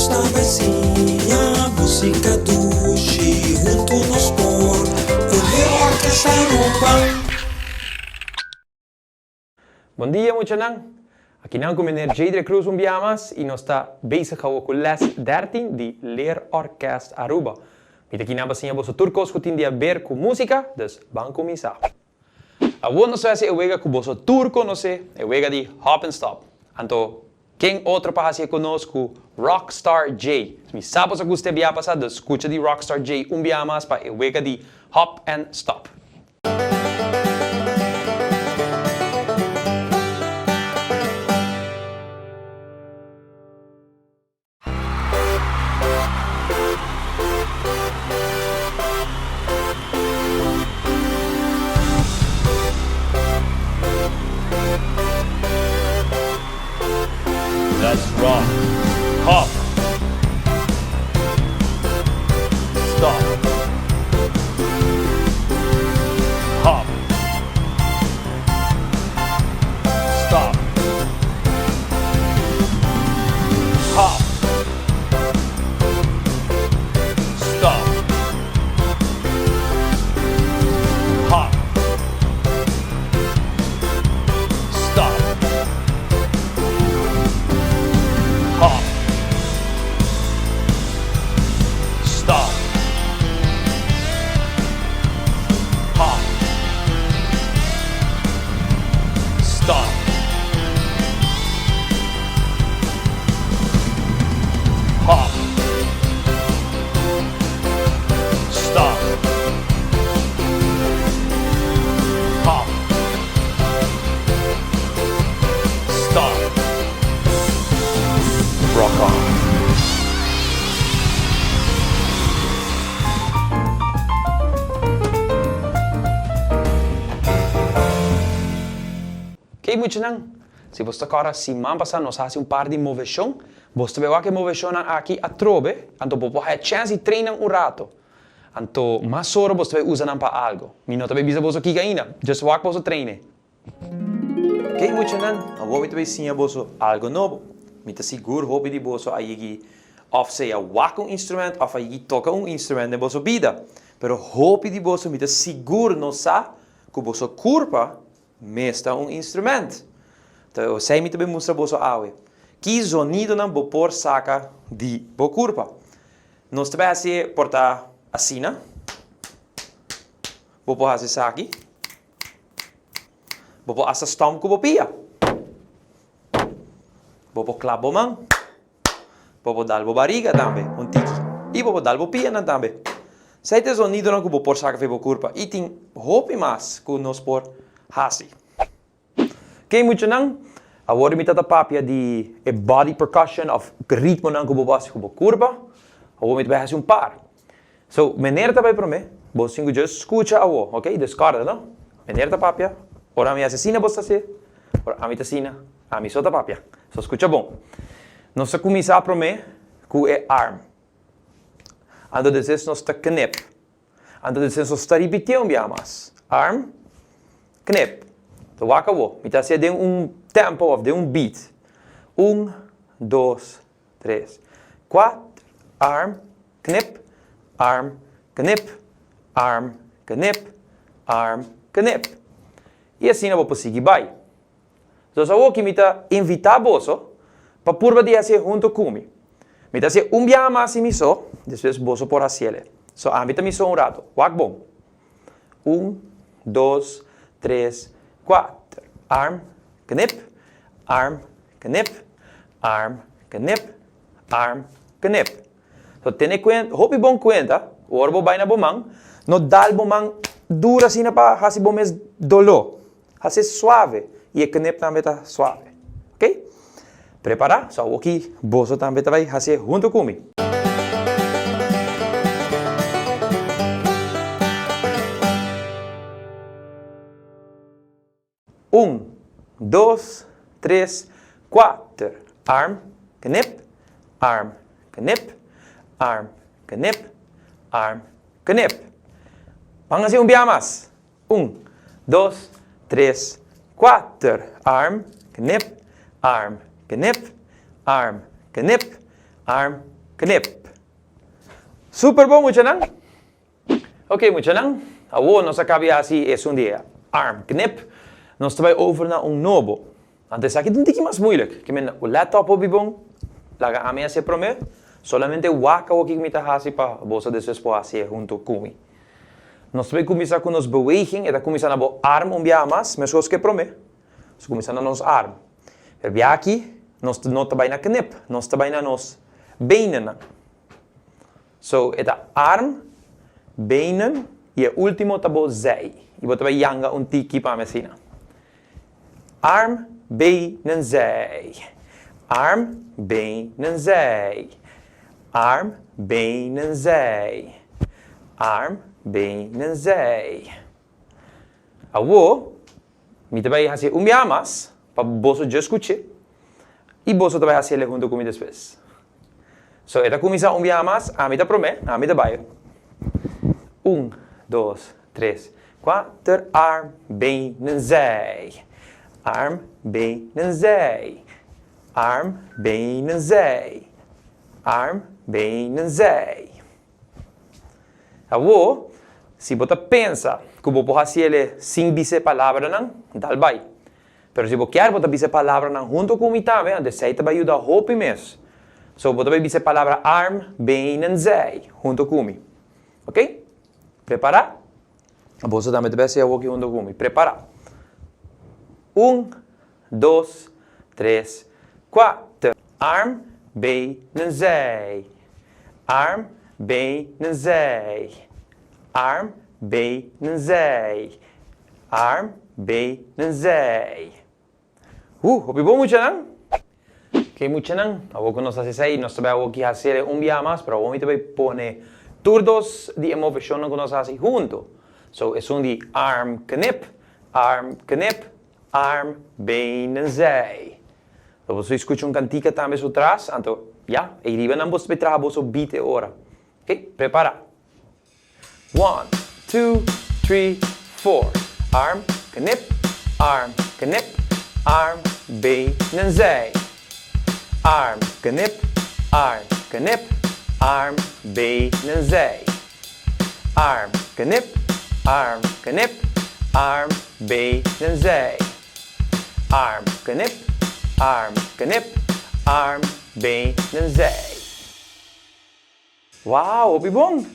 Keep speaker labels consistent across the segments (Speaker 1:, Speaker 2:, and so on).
Speaker 1: Nossa vizinha, música duche, junto nos por, o orquestra Aruba.
Speaker 2: Bom dia, muchanan. Aqui não com o meneer Jadre Cruz Umbiamas e nós está bezig com o les 13 de Leerorkest Aruba. Met aqui na basinha você turcos que tem a ver com música, dus vamos começar. Agora nós vamos fazer com você turco, não sei, de Hop and Stop. Então, quem outro para fazer conosco? Rockstar J. Se sabe que você vai passar, dus escuta de Rockstar J Umbiamas para de Hop and Stop.
Speaker 3: Let's rock. Hop. Stop. Hop. Stop. Hop. Stop. Hop. Stop. Hop. Stop. Hop. Stop. Hop. Stop. Hop. Stop. Rock on.
Speaker 2: Ok, muchanan. Se você agora se passar, nós fazemos par de moveção. Você vai que moveção aqui a trobe, então você vai ter chance de treinar rato. Então, mais hora você vai usar para algo. Mi não também bisa você aqui ainda. Just walk você treine. Ok, muchanan. Agora também sim você algo novo. Mi tá seguro hobby de você aí of sei a walk instrumento of aí toca instrumento de você vida. Pero hobby de você mi tá seguro não sa que você curva mesta instrumento. Então, sei mi também mostra você awe. Que sonido não vou por saca de bo curva. Nós também assim portar assim, né? Vou fazer isso aqui. Vou pôr essa stomp com pia. Vou pôr clavo mão. Vou pôr dar barriga também, tiki. E vou dar pia também. Sei te sonido não que vou por saca de bo curva. E tem hope mais que nós por assim. Ok, muito não. Agora me tata papia de body percussion of ritmo não que vou fazer com curva. Agora me vai fazer par. So, meneer também para mim. Você just escuta agora, ok? Descarga, não? Meneer ta papia. Ora mi assassina você se. Ora a mi tassina. A mi sota papia. So escuta bom. Nós começar para mim com arm. Ando depois nós tá knip. Ando depois nós tá repetindo mais. Arm, knip. Então vai acabou. Me tá se de tempo of de beat. 1, 2, 3, 4. Arm, knip, arm, knip, arm, knip, arm, knip. E assim eu vou seguir vai. Então eu vou que me tá invitar você para purva de fazer junto comigo. Me tá se dia mais em miso, depois você por fazer. So a me tá miso rato. Wak bom. 1, 2, 3, 4. Arm, knip, arm, knip, arm, knip, arm, knip. So tiene cuenta, hopi bom cuenta, ora bo vai na bomang, no dal bomang dura assim para fazer bom mes dolor. Fazer suave e o knip também tá suave. Ok? Prepara? Só aqui, você também vai fazer junto comigo. 1, 2, 3, 4. Arm, knip, arm, knip, arm, knip, arm, knip. Vamos hacer un día más. 1, 2, 3, 4. Arm, knip, arm, knip, arm, knip, arm, knip. Super bom, muito não? Ok, muito não? Agora, nossa cabeça é um dia arm, knip. Nós vamos over naar novo. Antes aqui tem que mais moeilijk. Que men o laptop op bom, laga a minha se prome, solamente waka o que me tá hasi para você desespoar junto comigo. Nós vamos começar com nos beweging, e da começar na bo arm via mais, mas os que prome. Nós começar na nos arm. Per aqui, nós não tá na knip, nós tá na nos benen. So, é arm, benen e o último tá bo zij. E vou também yanga tiki para messina. Arm, benen, zij. Arm, benen, zij. Arm, benen, zij. Arm, benen, zij. Awo, mi também hace mais para você já escutar. E você também hace ele junto comigo depois. So, esta começa mais, a mim tá promete, a mim tá vai. 1, 2, 3, 4, arm, benen, zij. Arm, benen, zij. Arm, benen, zij. Arm, benen, zij. Agora, se você pensa que você pode fazer ele sem dizer palavras, não, dá vai. Mas se você quer, você dizer palavras junto com o também, então você vai ajudar a roupa mesmo. So, você vai dizer a palavra arm, benen, zij, junto comigo. Ok? Prepara? Você também deve ser aqui junto comigo. Prepara. 1, 2, 3, 4. Arm, benen, zij. Arm, benen, zij. Arm, benen, zij. Arm, benen, zij. Op je boom moet je dan? Ok, muito não. Agora que nós fazemos aí, nós também aqui fazer dia mais, para o também pôr todos de emoção que nós fazemos junto. So, é de arm, knip, arm, benen, zij. Então, você escuta cantica também so atrás, então, ja, e riba não você betra você beat ora. Ok, prepara. 1, 2, 3, 4. Arm, knip, arm, benen, zij. Arm, knip, arm, benen, zij. Arm, knip, arm, benen, zij. Arm, knip, arm, benen, zij. Wow, op je bom.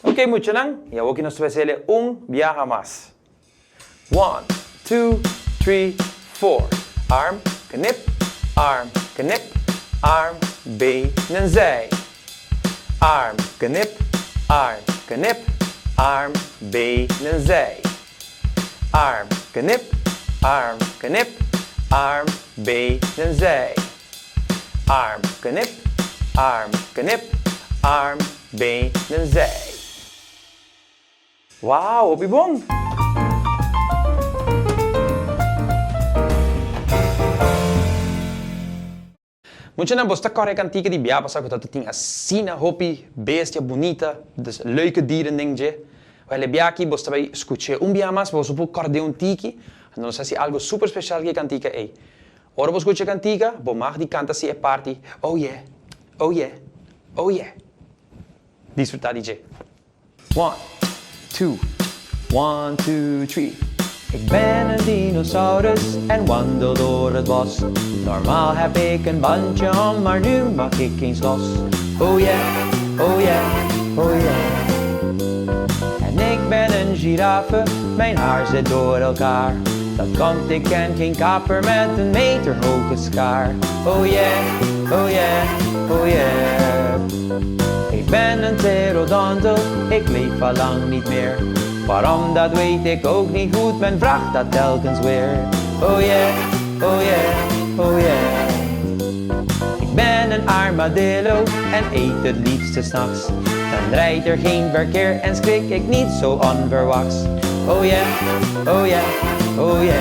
Speaker 2: Ok, muito não? E agora que nós vamos fazer viaja mais. 1, 2, 3, 4. Arm, knip, arm, benen, zij. Arm, knip, arm, benen, zij. Arm, knip, arm, benen, zij. Arm, knip, benen, zij. Wow, op je bom. Moet je nou bosta corre cantica die bia passa dat tinha sina hopi bestia bonita, dus leuke dieren dingje. Weil bia aqui bosta vai escutar bia mas vos po corre tiki, não sei se algo super special que cantica é. Ora vos escuta cantica, bo mag die canta se party. Oh yeah. Oh yeah. Oh yeah. Disfrutar DJ. 1, 2, 1, 2, 3. Ik ben een dinosaurus en wandel door het bos. Normaal heb ik een bandje om, maar nu mag ik eens los. Oh yeah, oh yeah, oh yeah. En ik ben een giraffe, mijn haar zit door elkaar. Dat komt, ik ken geen kapper met een meter hoge schaar. Oh yeah, oh yeah, oh yeah. Ik ben een pterodontel, ik leef al lang niet meer. Waarom, dat weet ik ook niet goed, men vraagt dat telkens weer. Oh yeah, oh yeah, oh yeah. Ik ben een armadillo en eet het liefste 's nachts. Dan rijdt er geen verkeer en schrik ik niet zo onverwachts. Oh yeah, oh yeah, oh yeah.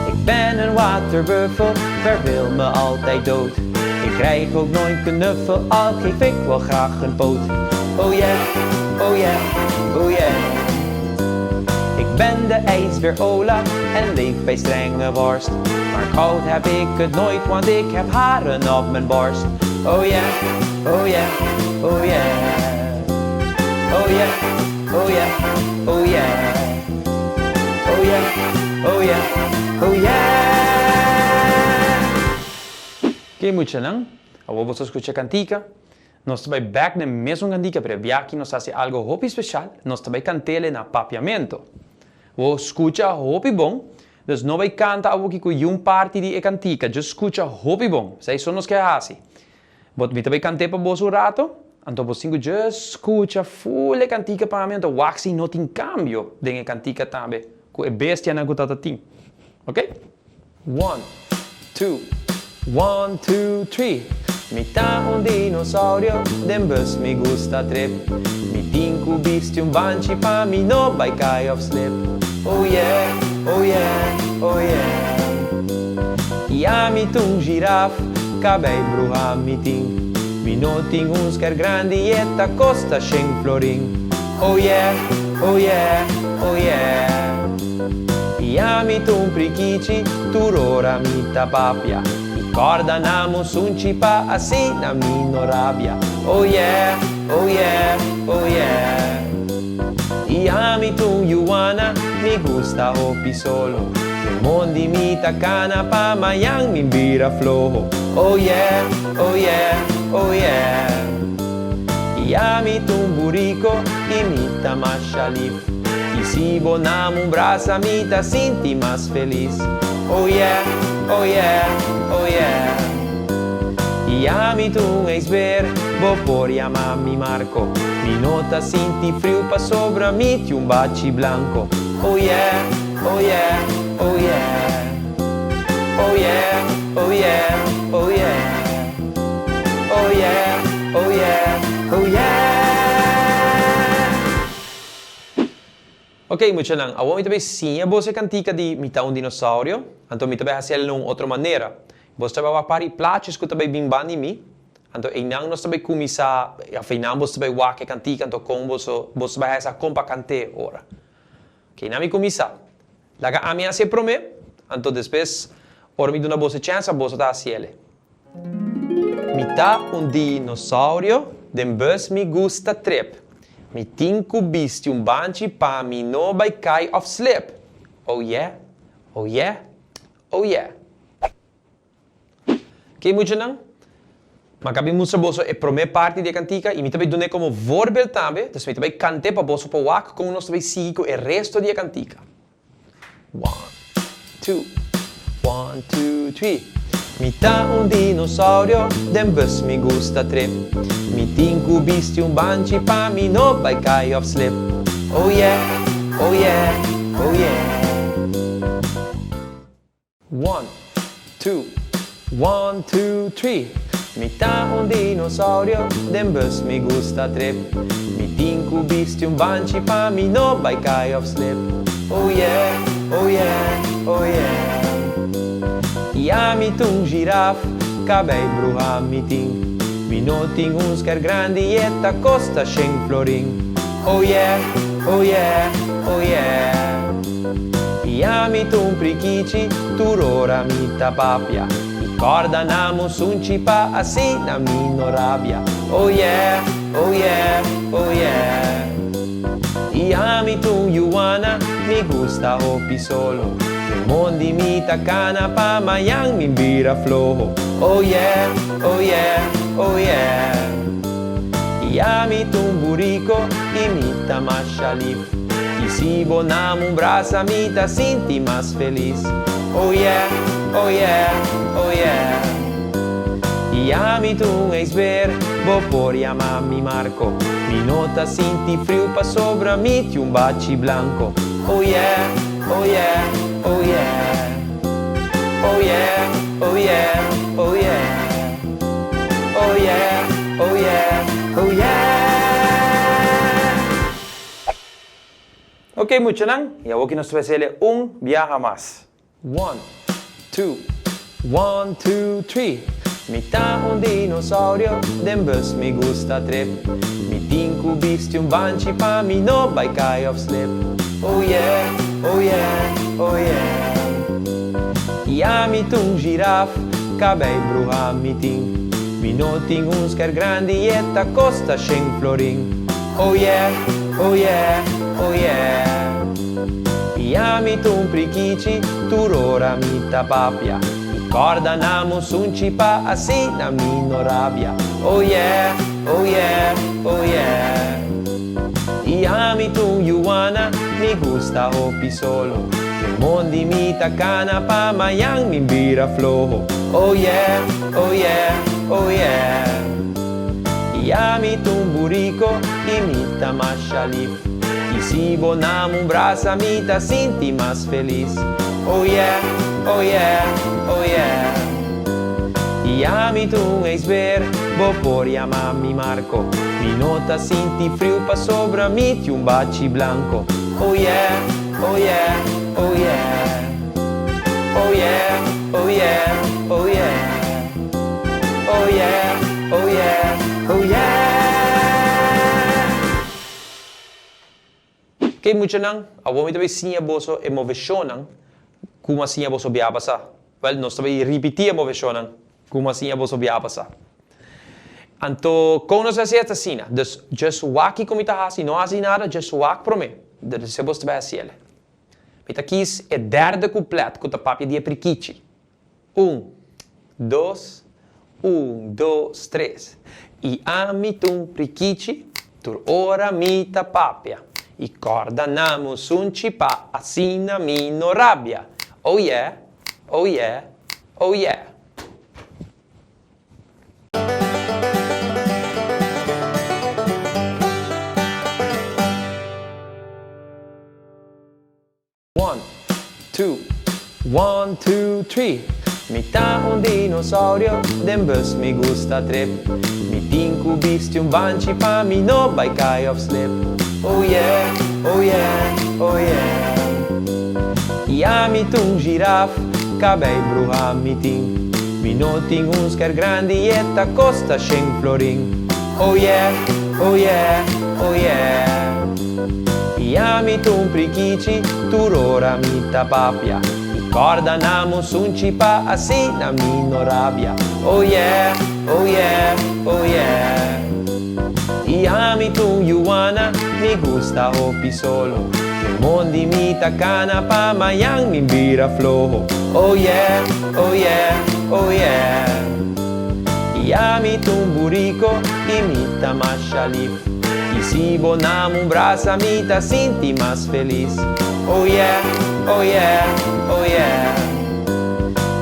Speaker 2: Ik ben een waterbuffel, verveel me altijd dood. Ik krijg ook nooit knuffel, al geef ik wel graag een poot. Oh yeah, oh yeah, oh yeah. Ik ben de ijsbeer Ola en leef bij strenge worst. Maar koud heb ik het nooit, want ik heb haren op mijn borst. oh yeah, oh yeah, oh yeah. Oh yeah, oh yeah, oh yeah. Oh yeah, oh yeah, oh yeah. Que muito não? Agora você escuta a cantica. Nós também back na mesma cantica, para aqui nós fazemos algo hopi especial. Nós também cantamos na papiamento. Você escuta hopi bom. Então não vai cantar aqui com parte de cantica. Just escuta hopi bom. Isso são nós que fazemos. Você também cantamos para você um rato. Então você just escuta full cantica para mim. Então waxi não tem cambio de cantica também. Que é bestia na gutata tem. Ok? 1, 2, 1, 2, 3. Mi tá dinosaurio, den bus mi gusta trip. Mi tinku bisti banci pa mi no by kai of slip. Oh yeah, oh yeah, oh yeah. Ja mi tung giraf, cabei bruha mi ting. Mi no ting sker grandi etta costa schenk florin. Oh yeah, oh yeah, oh yeah. Ja mi tung prikici, turora mi tapapia. Corda namo suncipa assim na minha rabia. Oh yeah, oh yeah, oh yeah. E a mi tu Yuana mi gusta hopi solo. Il mondi mi tacana pa mayang mi bira flojo. Oh yeah, oh yeah, oh yeah. E a mi tu burico imita machalif. E si bonamo brasa mita sinti mas feliz. Oh yeah, oh yeah, oh yeah. Ja mi tu ex-ver, vou por mami Marco. Mi nota sinti frio pa sobra mi ti un baci blanco. Oh yeah, oh yeah, oh yeah. Oh yeah, oh yeah, oh yeah. Oh yeah, oh yeah, oh yeah. Ok, muito lang. Agora também sim, você cantica de mita um dinossauro. Então mi também fazer de outra maneira. Você também vai pari plates que também bem bani mi. Então em não nós também começar, afinal você também vai cantica, então como você vai essa compa cante ora. Ok, não me começar. Laga a minha se prome. Então depois, ora me dá uma boa chance, você tá assim ele. Mita um dinossauro, den bus mi gusta trip. Mi tinku bisti un banci pa mi no by kai of slip. Oh yeah, oh yeah, oh yeah. Que muito não? Mas cabe mostrar você a primeira parte da cantica e me também dou como voorbeeld também, então me também cante para você para wak como nós também seguir com o resto da cantica. 1, 2, 1, 2, 3. Mi tá un dinossauro, den bus mi gusta trip. Mi tinku bisti un banci pa mi no by kai of slip. Oh yeah, oh yeah, oh yeah. 1, 2, 1, 2, 3. Mi tá un dinossauro, den bus mi gusta trip. Mi tinku bisti un banci pa mi no by kai of slip. Oh yeah, oh yeah, oh yeah. Ja mi tung giraf, cabei bruha mi ting. Mi no ting sker grandi etta costa schenk florin. Oh yeah, oh yeah, oh yeah. Ja mi tung prikici, turora mi tapapia. Corda namo suncipa assim na minha rabia. Oh yeah, oh yeah, oh yeah. Ja mi tu Yuana mi gusta hopi solo. Il mondi mi tacana pa mayang mi bira flojo. Oh yeah, oh yeah, oh yeah. Ja mi tu burico imita machalif. E si bonamo brasa mita sinti mas feliz. Oh yeah, oh yeah, oh yeah. Ja mi tu ex-ver, vou por mami Marco. Mi nota sinti frio pa sobra mi ti un baci blanco. Oh yeah, oh yeah, oh yeah. Oh yeah, oh yeah, oh yeah. Oh yeah, oh yeah, oh yeah. Ok, muito lang. E agora que nós vamos fazer viaja mais. 1, 2, 1, 2, 3. Mi tá un dinossauro, den bus mi gusta trip. Mi tinku bisti un banci pa mi no by kai of slip. Oh yeah, oh yeah, oh yeah. Ja mi tung giraf, cabei bruha mi ting. Mi no ting uns quer grande e ta costa schenk florin. Oh yeah, oh yeah, oh yeah. Iami tu prichici, turora mita papia. Corda namus un cipa asina mino rabia. Oh yeah, oh yeah, oh yeah. Iami tu Yuana, mi gusta hopi solo. El mondi mita cana pa mayang mi bira flojo. Oh yeah, oh yeah, oh yeah. Iami tu burico, imita mashalif. Y si bonam brasa mita sinti más feliz. Oh yeah, oh yeah, oh yeah. Iami tu eisber, bo por mi Marco. Mi nota sinti frio pa sobra miti un baci blanco. Oh yeah, oh yeah, oh yeah. Oh yeah, oh yeah, oh yeah. Oh yeah, oh yeah, oh yeah. Kay mucho nang, awo mi tabi sinya boso e movesyonang, kuma sinya boso biabasa. Well, nos tabi repetia movesyonang, kuma sinya boso biabasa. Anto, kono sa siya tasina, dus just waki komita hasi, no hasi nada, just wak pro me, dus se bosto bij asiele. Mita kis e derde couplet, kuta papia die prikici. 1, 2, 1, 2, 3. I ami tum prikici, tur ora mita papia. I corda namus un cipa, asina mino rabbia. Oh yeah, oh yeah, oh yeah. One, two, 1, 2, 3. Mita un dinosaurio, den bus mi gusta trip. Mi tinku bisti un banci pa mi no by kai of slip. Oh yeah, oh yeah, oh yeah. Iami tung giraf, cabei bruha mi ting. Mi no ting un sker grandi e ta costa schenk florin. Oh yeah, oh yeah, oh yeah. Iami tum prichici, turora mita papia. Corda namus un cipa asina mino rabbia. Oh yeah, oh yeah, oh yeah. Iami tu Yuana, mi gusta hopi solo. El mondi mita cana pa mayang mi bira flojo. Oh yeah, oh yeah, oh yeah. Iami tu burico, imita mashalif. Y si bonam brasa mita sinti más feliz. Oh yeah, oh yeah, oh yeah.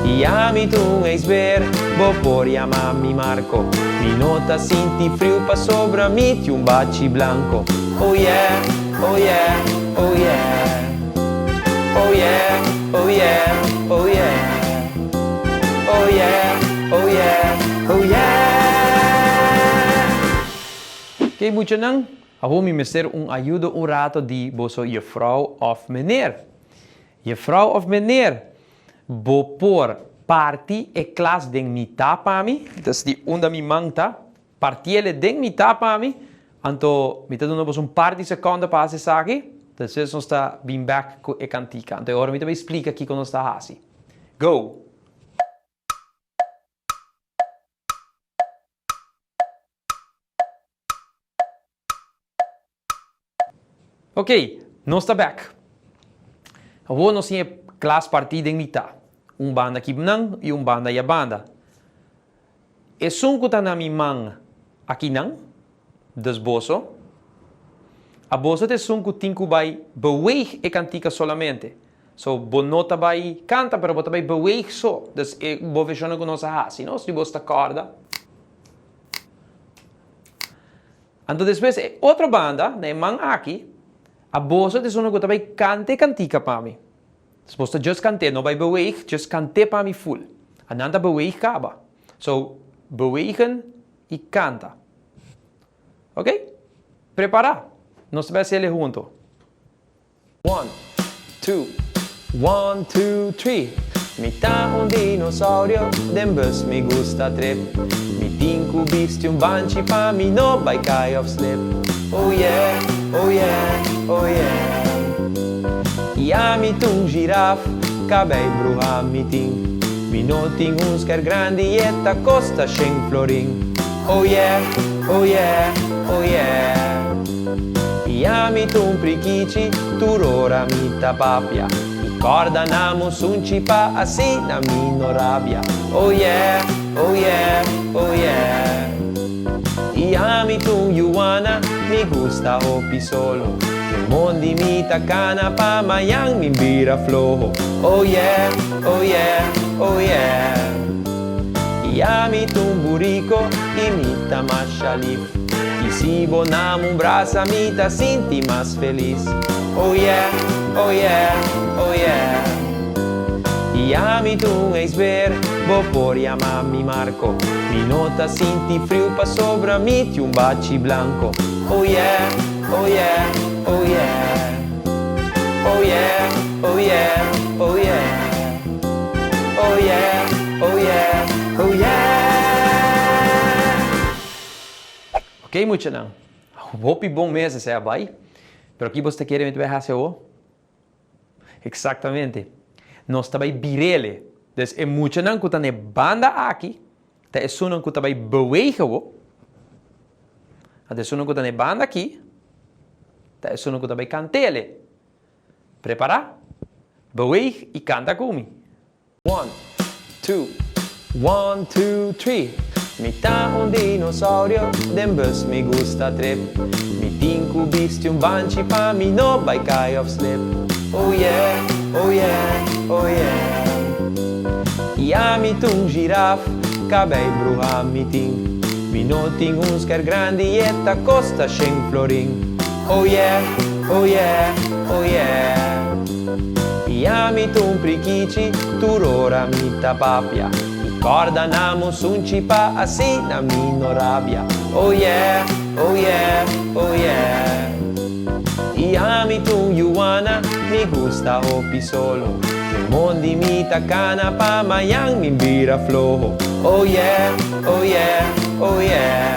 Speaker 2: Iami tu eisber, bo por mi Marco. Mi nota sinti frio pa sobra miti un baci blanco. Oh yeah, oh yeah, oh yeah. Oh yeah, oh yeah, oh yeah. Oh yeah, oh yeah, oh yeah. Kijk, moet je nang? Ako mi mister un ayudo un rato di boso juffrouw of meneer. Juffrouw of meneer, bo por parti e klas ding mi tapami, dus die onda mi mangta, partiele ding mi tapami, anto mi ta doen un par di secondi pa se saki, dus is ons sta bin back e cantica. Anto ora mi ta explica chi con sta hasi. Go! Ok, non sta back. Agora nós temos classe partida em mitad. Banda aqui nang e banda ya banda. E sunko ta na mi mang aqui nang, dus boso. A boso te sunko tinku by beweeg e cantica solamente. So, bonota by canta, pero bota by beweeg so. Dus e bovesiona con nossa hasi, no? Se bosta corda. Então depois, outra banda, né, mang aqui, a boso te sunko ta by cante e cantica pa mi. Supposta just cante, no by beweeg, just cante pa mi full. Ananda beweeg kaba. So, bewegen e canta. Ok? Prepara. Nós vamos fazer junto. 1, 2, 1, 2, 3. Mi ta un dinosaurio, den bus mi gusta trip. Mi tinku bisti un banci pa mi no by kai of slip. Oh yeah, oh yeah, oh yeah. Iami tung giraf, cabei bruha mi ting. Mi não tem uns quer grande e eta costa sem florim. Oh yeah, oh yeah, oh yeah. Iami tu prichici, turora mita papia. Corda namus un cipa assim na minha rabia. Oh yeah, oh yeah, oh yeah. Iami tu Yuana, mi gusta hopi solo. Nel mondi mi takana pa mayang mi bira flojo. Oh yeah, oh yeah, oh yeah. Iami tu burico, imita machalif. E se bonamo brasa mita sinti mais feliz. Oh yeah, oh yeah, oh yeah. Iami tu ex-ver, bo por mi Marco. Mi nota sinti frio pa sobra miti un baci blanco. Oh yeah, oh yeah, oh yeah. Oh yeah, oh yeah, oh yeah. Oh yeah, oh yeah, oh yeah. Ok, muito não. Hope bom mês esse abai. Pero aqui você quer me ver o? Exatamente. Nós também birele. Dus é muito não que tá na banda aqui. Tá é só não que também bewegen. Tá é só não que tá na banda aqui. Tá é só não que também cantele. Prepara? Beweeg e canta comigo. 1, 2, 1, 2, 3. Mi tá un dinosaurio, den bus mi gusta trip. Mi tinku bisti un banci pa mi no by kai of slip. Oh yeah, oh yeah, oh yeah. Iami tung giraf, cabei bruha mi ting. Mi no ting un sker grandi eta costa schenk florin. Oh yeah, oh yeah, oh yeah. Iami tung prichici, turora mita papia. Corda namus un cipa assim na minha rabia. Oh yeah, oh yeah, oh yeah. Iami tu Yuana, mi gusta hopi solo. Nel mondi mi takana pa mayang mi bira flojo. Oh yeah, oh yeah, oh yeah.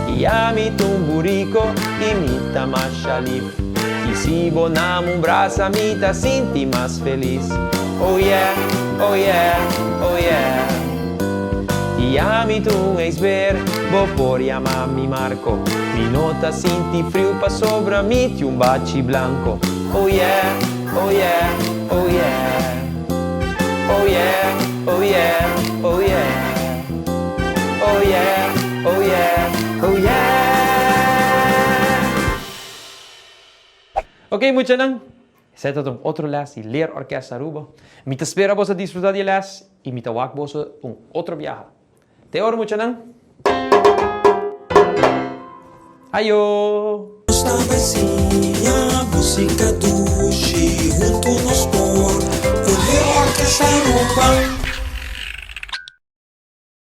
Speaker 2: Iami tu burico, imita machalif. E se bonamo brasa mita sinti mais feliz. Oh yeah, oh yeah, oh yeah. Iami tu ex-ver, bo por mi Marco. Mi nota sinti frio pa sobra miti un baci blanco. Oh yeah, oh yeah, oh yeah. Oh yeah, oh yeah, oh yeah. Oh yeah, oh yeah, oh yeah. Ok, muito não. Zet het om otro les y leer orquesta Aruba. Mi te espera vos a disfrutar de les y mi te wak vos un otro viaje. Te oro mucho, ¿no? Ayo!
Speaker 1: Nossa vizinha, música do junto nos por. O Orquestra Aruba.